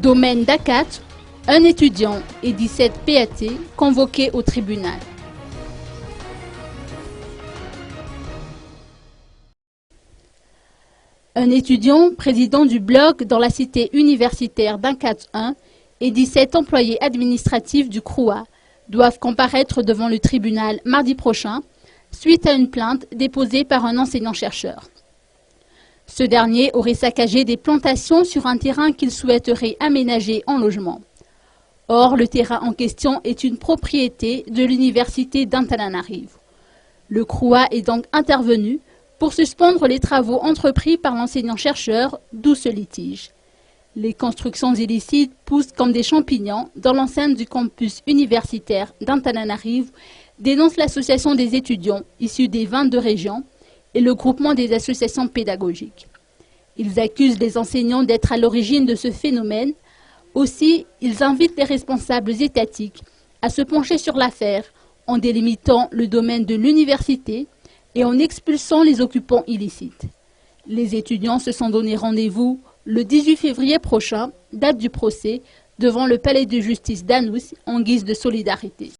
Domaine d'Acat, un étudiant et 17 PAT convoqués au tribunal. Un étudiant, président du bloc dans la cité universitaire d'Acat 1 et 17 employés administratifs du CROUA doivent comparaître devant le tribunal mardi prochain suite à une plainte déposée par un enseignant-chercheur. Ce dernier aurait saccagé des plantations sur un terrain qu'il souhaiterait aménager en logement. Or, le terrain en question est une propriété de l'université d'Antananarivo. Le CROUA est donc intervenu pour suspendre les travaux entrepris par l'enseignant-chercheur, d'où ce litige. Les constructions illicites poussent comme des champignons dans l'enceinte du campus universitaire d'Antananarivo, dénonce l'association des étudiants issus des 22 régions et le groupement des associations pédagogiques. Ils accusent les enseignants d'être à l'origine de ce phénomène. Aussi, ils invitent les responsables étatiques à se pencher sur l'affaire en délimitant le domaine de l'université et en expulsant les occupants illicites. Les étudiants se sont donné rendez-vous le 18 février prochain, date du procès, devant le palais de justice d'Anous en guise de solidarité.